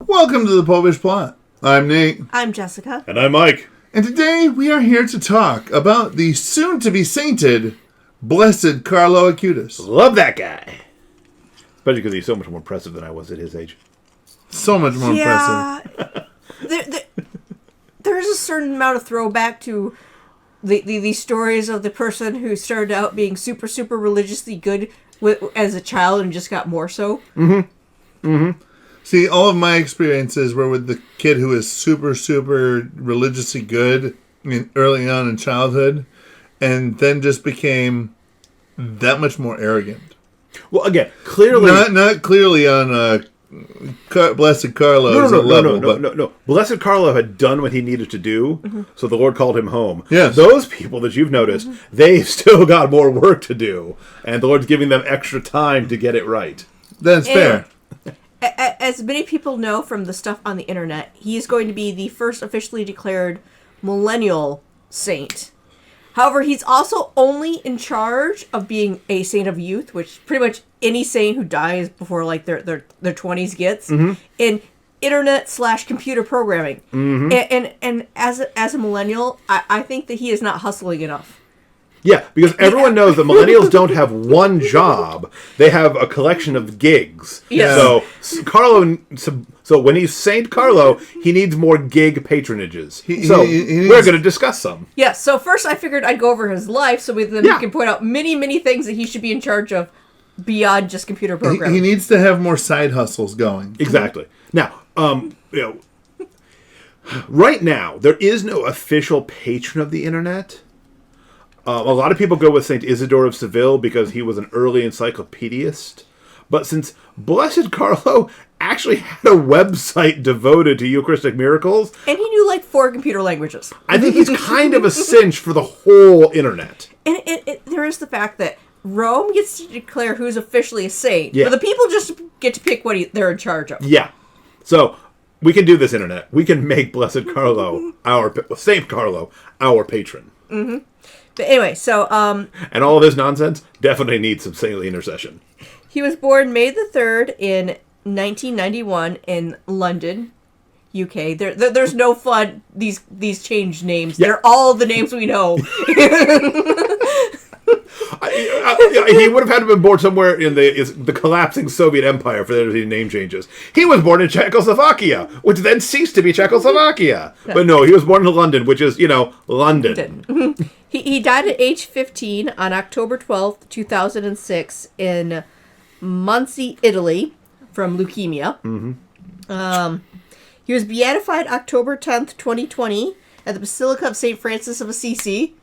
Welcome to the Popish Plot. I'm Nate. I'm Jessica. And I'm Mike. And today we are here to talk about the soon-to-be sainted, blessed Carlo Acutis. Love that guy. Especially because he's so much more impressive than I was at his age. So much more impressive. There's a certain amount of throwback to the stories of the person who started out being super, super religiously good as a child and just got more so. Mm-hmm. Mm-hmm. See, all of my experiences were with the kid who was super, super religiously good early on in childhood, and then just became that much more arrogant. Well, again, clearly... Not clearly on Blessed Carlo's level. No. Blessed Carlo had done what he needed to do, so the Lord called him home. Yes. Those people that you've noticed, they've still got more work to do, and the Lord's giving them extra time to get it right. That's fair. As many people know from the stuff on the internet, he is going to be the first officially declared Millennial saint. However, he's also only in charge of being a saint of youth, which pretty much any saint who dies before like their 20s gets, in internet/computer programming. And as a millennial, I think that he is not hustling enough. Yeah, because everyone knows that millennials don't have one job; they have a collection of gigs. Yes. So Carlo, so when he's Saint Carlo, he needs more gig patronages. We're going to discuss some. Yeah. So first, I figured I'd go over his life, so we can point out many things that he should be in charge of beyond just computer programming. He needs to have more side hustles going. Exactly. Now, right now there is no official patron of the internet. A lot of people go with Saint Isidore of Seville because he was an early encyclopedist. But since Blessed Carlo actually had a website devoted to Eucharistic miracles... And he knew like 4 computer languages. I think he's kind of a cinch for the whole internet. And there is the fact that Rome gets to declare who's officially a saint. Yeah. But the people just get to pick what they're in charge of. Yeah. So, we can do this internet. We can make Blessed Carlo, Saint Carlo, our patron. Mm-hmm. But anyway, so... and all of this nonsense definitely needs some saintly intercession. He was born May the 3rd in 1991 in London, UK. There's no fun. These changed names. Yeah. They're all the names we know. He would have had to have been born somewhere in the collapsing Soviet Empire for there to be name changes. He was born in Czechoslovakia, which then ceased to be Czechoslovakia. But no, he was born in London, which is, London. He died at age 15 on October 12th, 2006 in Muncie, Italy, from leukemia. He was beatified October 10th, 2020 at the Basilica of St. Francis of Assisi,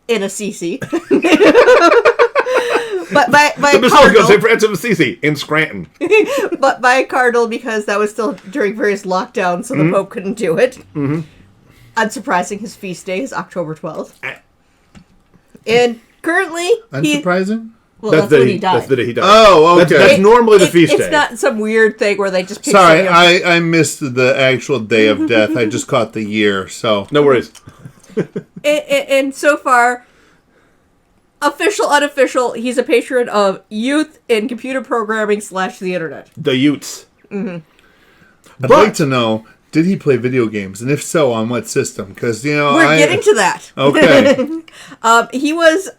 in Assisi. But by the Basilica of St. Francis of Assisi, in Scranton. But by a cardinal, because that was still during various lockdowns, so the Pope couldn't do it. Unsurprising, his feast day is October 12th. And currently... Unsurprising? That's when he died. That's the day he died. Oh, okay. That's normally the feast day. It's not some weird thing where they just pick Sorry, I missed the actual day of death. I just caught the year, so... No worries. And so far, official, unofficial, he's a patron of youth in computer programming / the internet. The Utes. I'd like to know, did he play video games? And if so, on what system? Because, We're getting to that. Okay. He was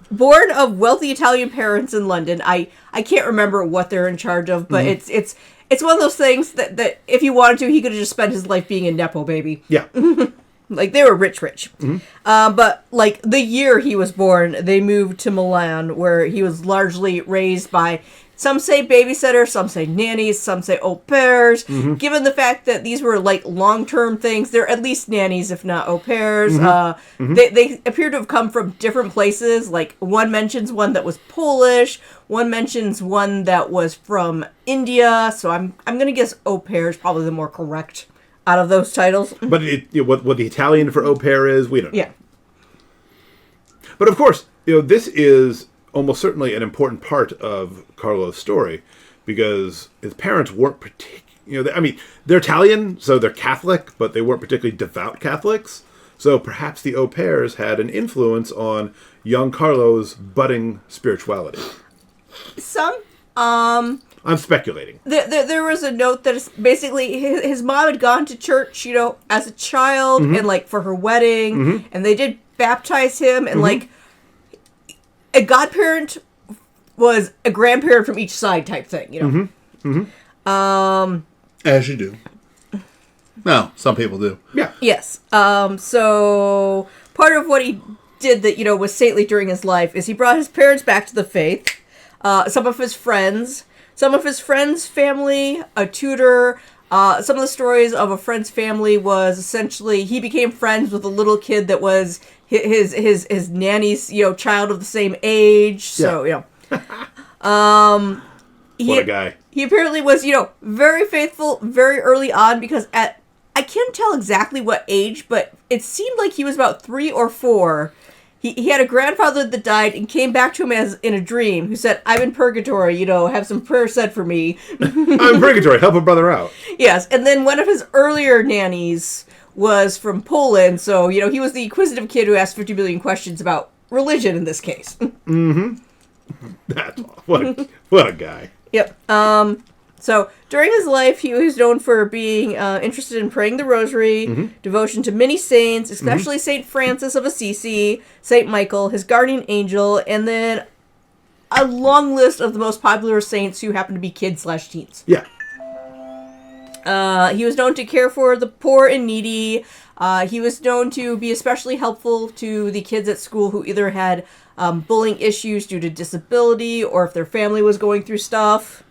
born of wealthy Italian parents in London. I can't remember what they're in charge of, but it's one of those things that if he wanted to, he could have just spent his life being a Nepo baby. Yeah. Like, they were rich. But, like, the year he was born, they moved to Milan, where he was largely raised by, some say babysitters, some say nannies, some say au pairs. Given the fact that these were, like, long-term things, they're at least nannies, if not au pairs. They appear to have come from different places. Like, one mentions one that was Polish, one mentions one that was from India. So I'm going to guess au pair is probably the more correct out of those titles. But what the Italian for au pair is, we don't know. Yeah. But of course, this is almost certainly an important part of Carlo's story because his parents weren't particularly, they're Italian, so they're Catholic, but they weren't particularly devout Catholics. So perhaps the au pairs had an influence on young Carlo's budding spirituality. Some, I'm speculating. There was a note that is basically his mom had gone to church, as a child, and like for her wedding, and they did baptize him, and like a godparent was a grandparent from each side type thing, As you do. Well, some people do. Yeah. Yes. So part of what he did that, was saintly during his life is he brought his parents back to the faith. Some of his friends' family, a tutor. Some of the stories of a friend's family was essentially he became friends with a little kid that was his nanny's, child of the same age. So, What a guy. He apparently was, very faithful very early on because I can't tell exactly what age, but it seemed like he was about 3 or 4. He had a grandfather that died and came back to him as in a dream who said, I'm in purgatory, have some prayers said for me. I'm in purgatory, help a brother out. Yes, and then one of his earlier nannies was from Poland, so, he was the inquisitive kid who asked 50 million questions about religion in this case. That's what a guy. Yep. So, during his life, he was known for being interested in praying the rosary, devotion to many saints, especially St. Francis of Assisi, St. Michael, his guardian angel, and then a long list of the most popular saints who happen to be kids/teens. Yeah. He was known to care for the poor and needy. He was known to be especially helpful to the kids at school who either had bullying issues due to disability or if their family was going through stuff.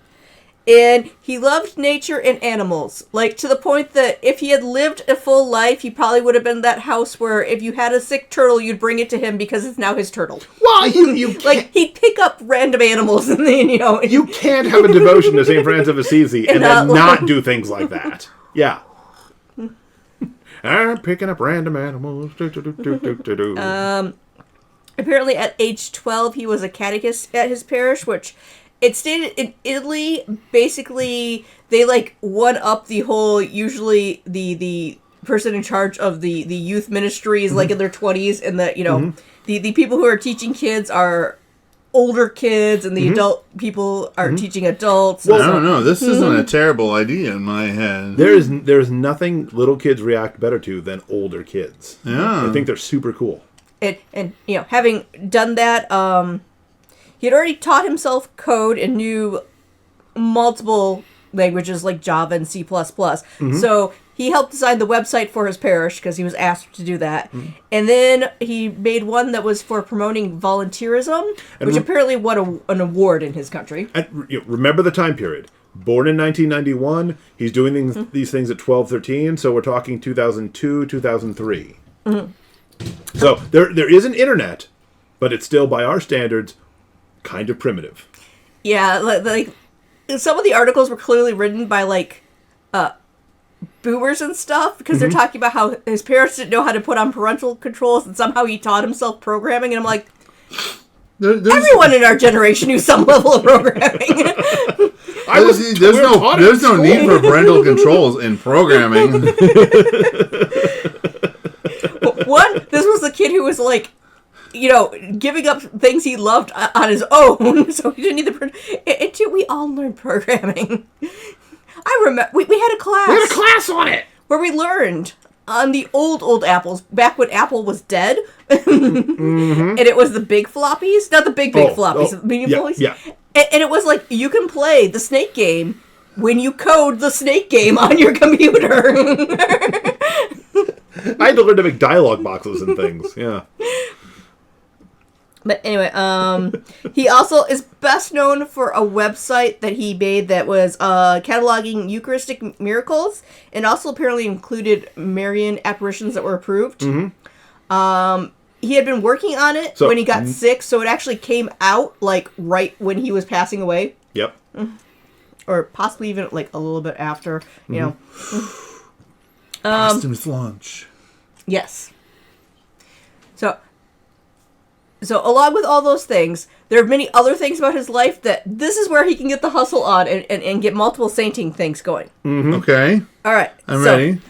And he loved nature and animals, like to the point that if he had lived a full life, he probably would have been that house where if you had a sick turtle, you'd bring it to him because it's now his turtle. Well, you like he'd pick up random animals and then you can't have a devotion to St. Francis of Assisi and then not do things like that. Yeah. I'm picking up random animals. Apparently, at age 12, he was a catechist at his parish, which. It stated in Italy, basically, they, one up the whole, usually, the person in charge of the youth ministries, in their 20s, and the people who are teaching kids are older kids, and the adult people are teaching adults. Well, I don't know. This isn't a terrible idea in my head. There's nothing little kids react better to than older kids. Yeah. I think they're super cool. And having done that, he had already taught himself code and knew multiple languages like Java and C++. So he helped design the website for his parish because he was asked to do that. And then he made one that was for promoting volunteerism, which apparently won an award in his country. And, remember the time period. Born in 1991, he's doing these things at 12, 13, so we're talking 2002, 2003. So there is an internet, but it's still, by our standards, kind of primitive. Yeah, like some of the articles were clearly written by boomers and stuff because they're talking about how his parents didn't know how to put on parental controls and somehow he taught himself programming, and I'm like, everyone in our generation knew some level of programming. There's no need for parental controls in programming. This was the kid who was giving up things he loved on his own, so he didn't need and two, we all learned programming. I remember we had a class. We had a class on it where we learned on the old Apples, back when Apple was dead, and it was the big floppies, not the big floppies, the medium floppies. Yeah. And it was like you can play the Snake game when you code the Snake game on your computer. I had to learn to make dialogue boxes and things. Yeah. But anyway, he also is best known for a website that he made that was cataloging Eucharistic miracles and also apparently included Marian apparitions that were approved. He had been working on it when he got sick, so it actually came out right when he was passing away. Yep. Or possibly even a little bit after, you know. Posthumous launch. Yes. So along with all those things, there are many other things about his life that this is where he can get the hustle on and get multiple sainting things going. Okay. All right. I'm ready.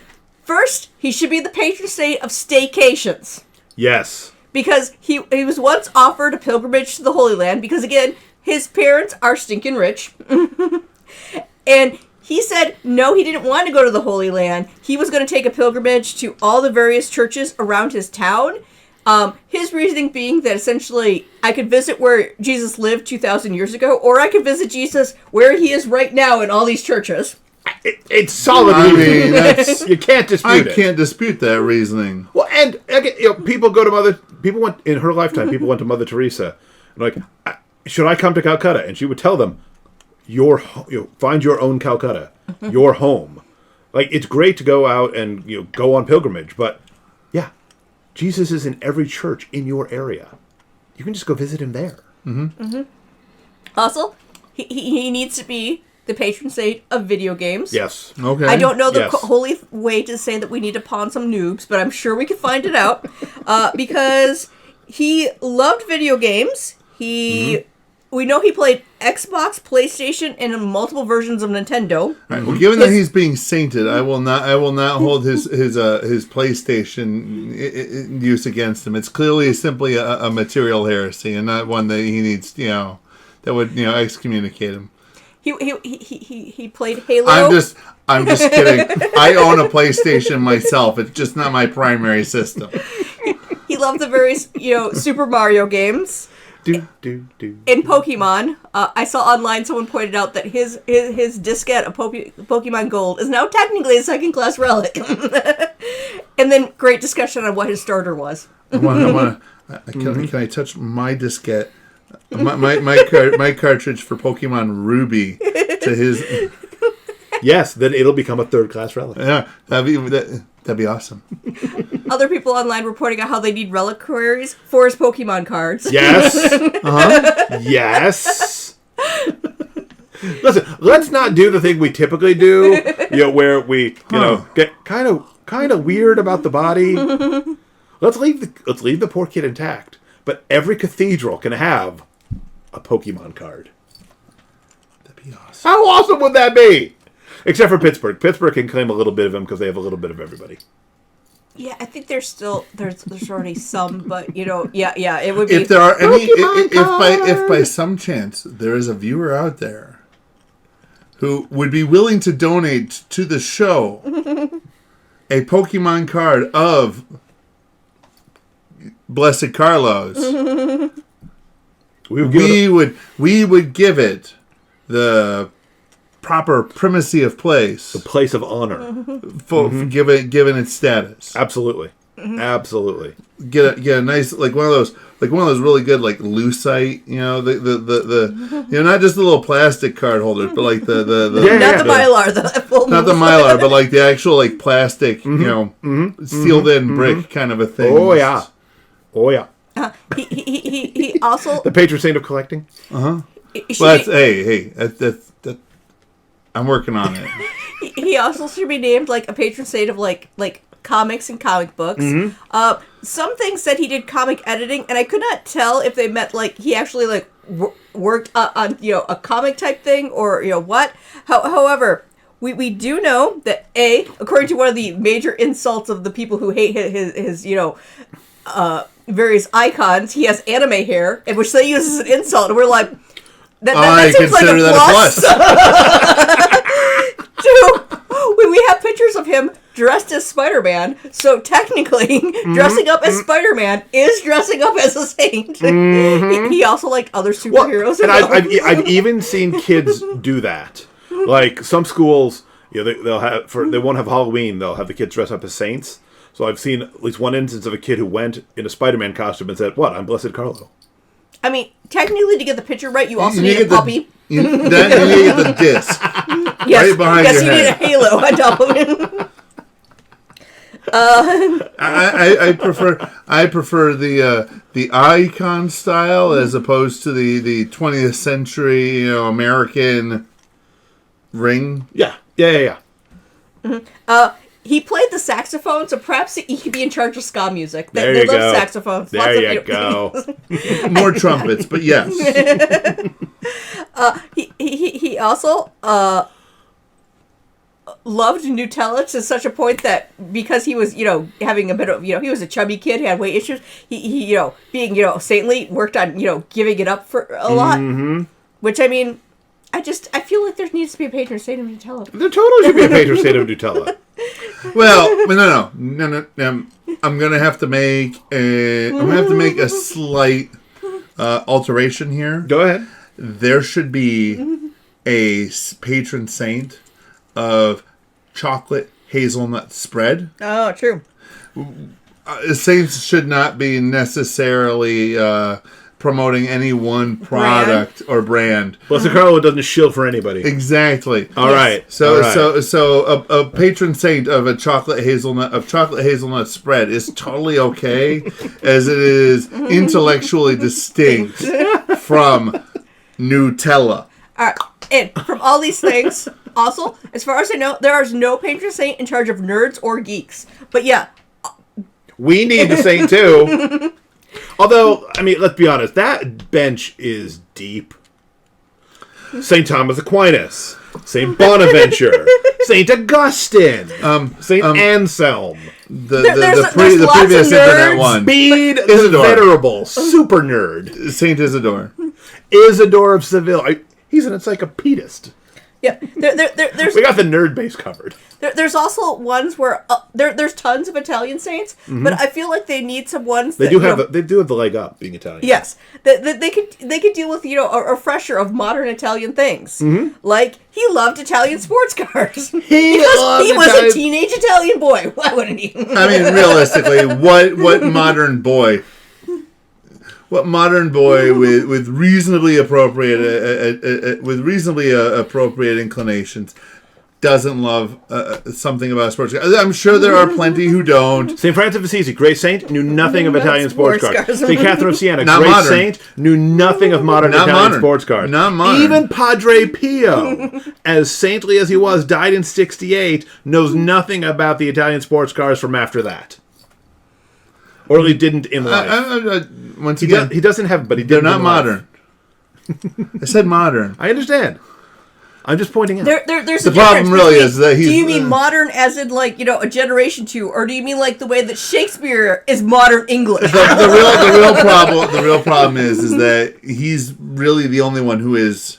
First, he should be the patron saint of Staycations. Yes. Because he was once offered a pilgrimage to the Holy Land because, again, his parents are stinking rich. And he said, no, he didn't want to go to the Holy Land. He was going to take a pilgrimage to all the various churches around his town. His reasoning being that essentially I could visit where Jesus lived 2,000 years ago, or I could visit Jesus where he is right now in all these churches. It's solid. I mean, you can't dispute it. I can't dispute that reasoning. Well, and again, people go to people went in her lifetime. People went to Mother Teresa, and like, should I come to Calcutta? And she would tell them, find your own Calcutta, your home. Like, it's great to go out and go on pilgrimage, but yeah, Jesus is in every church in your area. You can just go visit him there. Also, he needs to be the patron saint of video games. Yes. Okay. I don't know the holy way to say that we need to pawn some noobs, but I'm sure we can find it out. Because he loved video games. We know he played Xbox, PlayStation, and multiple versions of Nintendo. All right, well, given that he's being sainted, I will not hold his PlayStation use against him. It's clearly simply a material heresy, and not one that he needs, that would excommunicate him. He played Halo. I'm just kidding. I own a PlayStation myself. It's just not my primary system. He loved the various Super Mario games. In Pokemon, I saw online someone pointed out that his diskette of Pokemon Gold is now technically a second-class relic. And then great discussion on what his starter was. Can I touch my diskette? My cartridge for Pokemon Ruby to his. Yes, then it'll become a third-class relic. Yeah, that'd be awesome. Other people online were pointing out how they need reliquaries for his Pokemon cards. Yes. Yes. Listen, let's not do the thing we typically do, where we, get kind of weird about the body. Let's leave the poor kid intact. But every cathedral can have a Pokemon card. That'd be awesome. How awesome would that be? Except for Pittsburgh. Pittsburgh can claim a little bit of him because they have a little bit of everybody. Yeah, I think there's already some, but it would be. If there are any, if by some chance there is a viewer out there who would be willing to donate to the show a Pokemon card of Blessed Carlos, we would give it the proper primacy of place, the place of honor, given its status. Absolutely, absolutely. Get a nice one of those really good lucite, the not just the little plastic card holders, but like the Mylar, not the Mylar, but like the actual plastic, sealed in brick kind of a thing. Oh yeah. He also the patron saint of collecting. Well, that's I'm working on it. He also should be named a patron saint of like comics and comic books. Some things said he did comic editing, and I could not tell if they meant he actually worked on a comic type thing or what. However, we do know that according to one of the major insults of the people who hate his various icons, he has anime hair, and which they use as an insult, and we're like. That seems like a plus. When we have pictures of him dressed as Spider-Man, so technically dressing up as Spider-Man is dressing up as a saint. He also other superheroes. And I've even seen kids do that. Like some schools, they won't have Halloween. They'll have the kids dress up as saints. So I've seen at least one instance of a kid who went in a Spider-Man costume and said, "What? I'm Blessed Carlo." I mean, technically, to get the picture right, you also need a puppy. You need the disc. Yes, right behind your you need a halo on top of it. I prefer the icon style as opposed to the 20th century American ring. Yeah. He played the saxophone, so perhaps he could be in charge of ska music. They love saxophones. There you go. More trumpets, but yes. He also loved Nutella to such a point that because he was, having a bit of, he was a chubby kid, he had weight issues. He being, saintly, worked on, giving it up for a lot. Which, I mean, I feel like there needs to be a patron saint of Nutella. There totally should be a patron saint of Nutella. Well, no. I'm gonna have to make a slight alteration here. Go ahead. There should be a patron saint of chocolate hazelnut spread. Oh, true. Saints should not be necessarily promoting any one product or brand. Well, so Carlo doesn't shield for anybody. Exactly. All right. So a patron saint of chocolate hazelnut spread is totally okay, as it is intellectually distinct from Nutella. All right. And from all these things, also, as far as I know, there is no patron saint in charge of nerds or geeks. But yeah. We need the saint too. Although, I mean, let's be honest, that bench is deep. St. Thomas Aquinas, St. Bonaventure, St. Augustine, St. Anselm. The previous internet one. Bede the Venerable, super nerd. Saint Isidore. Isidore of Seville. He's an encyclopedist. Yeah, there's we got the nerd base covered. There's also ones where there's tons of Italian saints, but I feel like they need some ones. They do have the leg up being Italian. Yes, they could deal with a refresher of modern Italian things. Like he loved Italian sports cars. He was a teenage Italian boy. Why wouldn't he? I mean, realistically, what modern boy? What modern boy with reasonably appropriate inclinations doesn't love something about sports cars? I'm sure there are plenty who don't. St. Francis of Assisi, great saint, knew nothing of Italian sports cars. St. Catherine of Siena, Not great modern. saint, knew nothing of modern Not Italian modern. sports cars. Not modern. Even Padre Pio, as saintly as he was, died in 1968, knows nothing about the Italian sports cars from after that. Or at least didn't in life. Once again, he doesn't have, but he did. They're not modern. I said modern. I understand. I'm just pointing out. There's the problem really is that he's. Do you mean modern as in a generation two, or do you mean like the way that Shakespeare is modern English? The real problem is that he's really the only one who is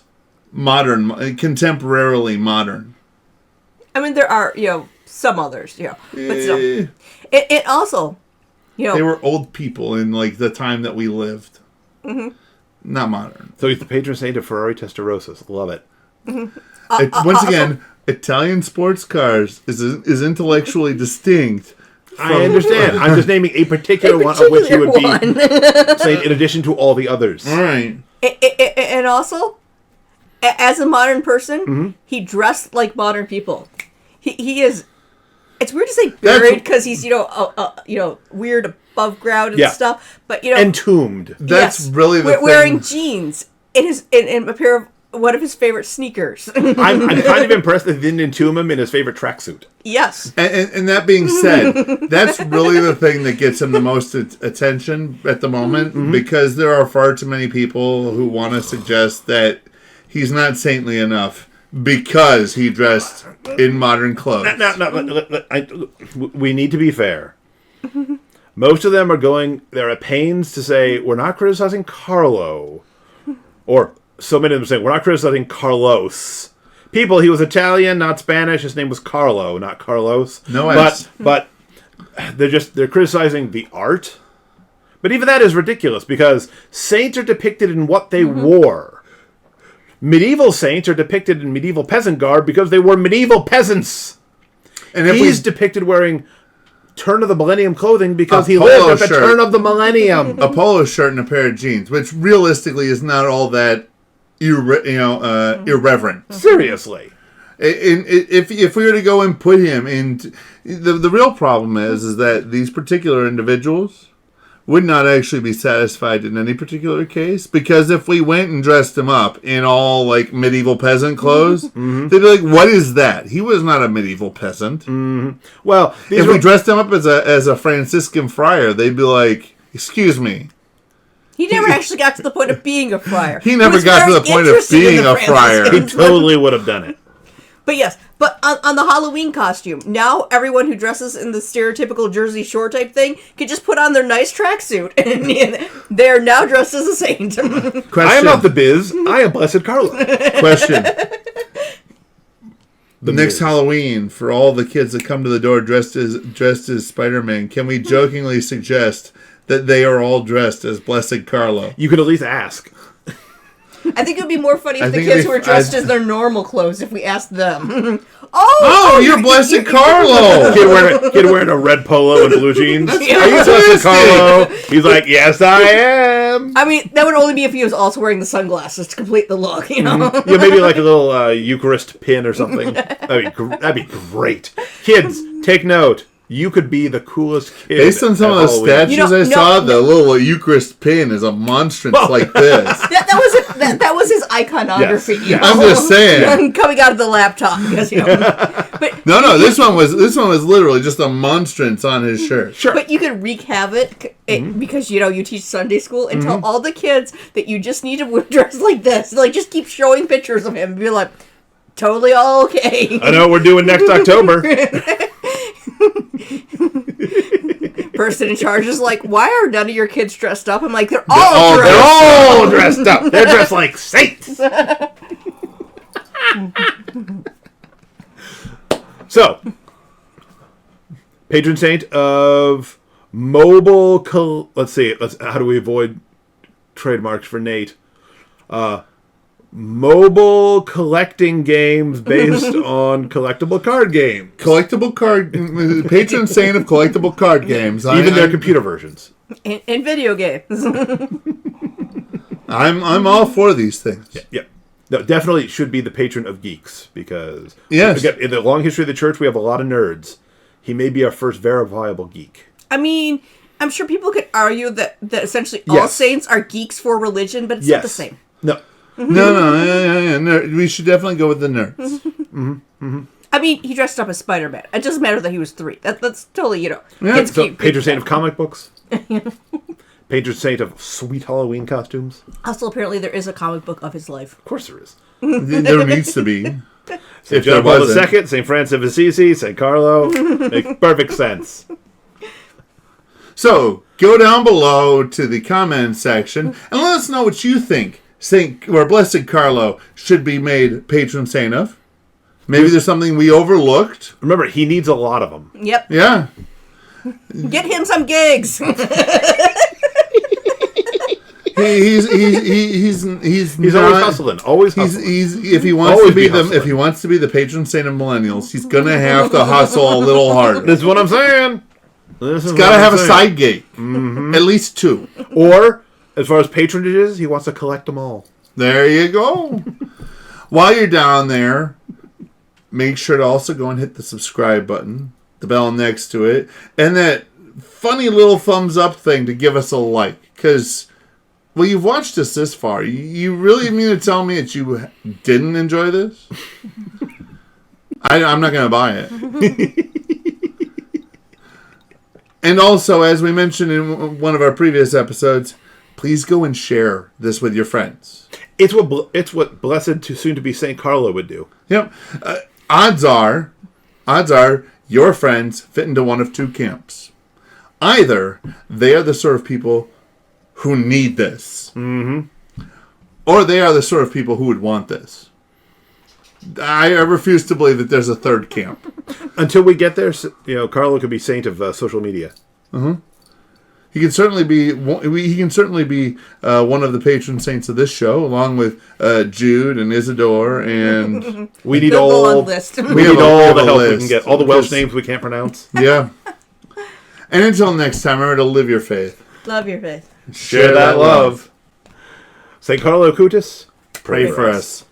modern, contemporarily modern. I mean, there are some others, but still, it also. They were old people in the time that we lived. Mm-hmm. Not modern. So he's the patron saint of Ferrari Testarossas. Love it. Mm-hmm. Once again, Italian sports cars is intellectually distinct. I understand. I'm just naming a particular one of which he would be saint in addition to all the others. All right. And also, as a modern person, he dressed like modern people. He is. It's weird to say buried because he's weird above ground and stuff, but entombed. That's really the thing. Wearing jeans in a pair of one of his favorite sneakers. I'm kind of impressed that they didn't entomb him in his favorite tracksuit. Yes. And that being said, that's really the thing that gets him the most attention at the moment, because there are far too many people who want to suggest that he's not saintly enough because he dressed in modern clothes. We need to be fair. Most of them they're at pains to say, we're not criticizing Carlo. Or so many of them saying, we're not criticizing Carlos. People, he was Italian, not Spanish. His name was Carlo, not Carlos. No S. But they're criticizing the art. But even that is ridiculous, because saints are depicted in what they wore. Medieval saints are depicted in medieval peasant garb because they were medieval peasants. And he's depicted wearing turn of the millennium clothing because he lived at the turn of the millennium. A polo shirt and a pair of jeans, which realistically is not all that irreverent. Seriously. If we were to go and put him in, the real problem is that these particular individuals would not actually be satisfied in any particular case, because if we went and dressed him up in all medieval peasant clothes, they'd be like, "What is that? He was not a medieval peasant." Well, if we dressed him up as a Franciscan friar, they'd be like, "Excuse me." He never actually got to the point of being a friar. He never got to the point of being a friar. He totally would have done it. But yes, but on the Halloween costume, now everyone who dresses in the stereotypical Jersey Shore type thing can just put on their nice tracksuit, and they're now dressed as a saint. I am not the Biz. I am Blessed Carlo. Question. The next Halloween, for all the kids that come to the door dressed as Spider-Man, can we jokingly suggest that they are all dressed as Blessed Carlo? You could at least ask. I think it would be more funny if the kids were dressed as their normal clothes if we asked them. You're Blessed Carlo! Kid wearing a red polo and blue jeans. Are you Blessed Carlo? He's like, yes, I am. I mean, that would only be if he was also wearing the sunglasses to complete the look, you know? Yeah, maybe like a little Eucharist pin or something. That'd be great. Kids, take note. You could be the coolest kid. Based on some of the statues I saw, the little Eucharist pin is a monstrance like this. That was his iconography. Yes. You know? I'm just saying. Coming out of the laptop, because, you know. But No, this one was literally just a monstrance on his shirt. Sure. But you could wreak havoc because, you know, you teach Sunday school and tell all the kids that you just need to dress like this. Like, just keep showing pictures of him and be like, totally all okay. I know what we're doing next October. Person in charge is like, why are none of your kids dressed up? I'm like, they're all dressed up. They're dressed like saints. So, patron saint of mobile. Let's see. How do we avoid trademarks for Nate? Mobile collecting games based on collectible card games. Patron saint of collectible card games. Even their computer versions. in video games. I'm all for these things. Yeah. No, definitely should be the patron of Geeks, because Yes. in the long history of the church, we have a lot of nerds. He may be our first verifiable geek. I mean, I'm sure people could argue that essentially all saints are geeks for religion, but it's not the same. No. No. We should definitely go with the nerds. I mean, he dressed up as Spider-Man. It doesn't matter that he was 3. That's totally, you know. Yeah. Kids So, keep- patron saint of comic books. Patron saint of sweet Halloween costumes. Also, apparently, there is a comic book of his life. Of course there is. There needs to be. St. John Paul II, St. Francis of Assisi, St. Carlo. Makes perfect sense. So, go down below to the comment section and let us know what you think Blessed Carlo should be made patron saint of. Maybe there's something we overlooked. Remember, he needs a lot of them. Yep. Yeah. Get him some gigs. He's He's always hustling. Always hustling. If he wants to be the patron saint of millennials, he's gonna have to hustle a little harder. This is what I'm saying. He's got to have a side gig, at least 2. Or, as far as patronages, he wants to collect them all. There you go. While you're down there, make sure to also go and hit the subscribe button, the bell next to it, and that funny little thumbs up thing to give us a like. Because, well, you've watched us this far. You really mean to tell me that you didn't enjoy this? I'm not going to buy it. And also, as we mentioned in one of our previous episodes, please go and share this with your friends. It's what blessed soon to be Saint Carlo would do. Yep. Odds are, your friends fit into one of 2 camps. Either they are the sort of people who need this, or they are the sort of people who would want this. I refuse to believe that there's a third camp. Until we get there, Carlo could be saint of social media. He can certainly be. One of the patron saints of this show, along with Jude and Isidore, and we need The all long list. We need all the help we list. can get. All the Welsh names we can't pronounce. Yeah. And until next time, remember to live your faith. Love your faith. Share that love. St. Carlo Acutis, Pray for us.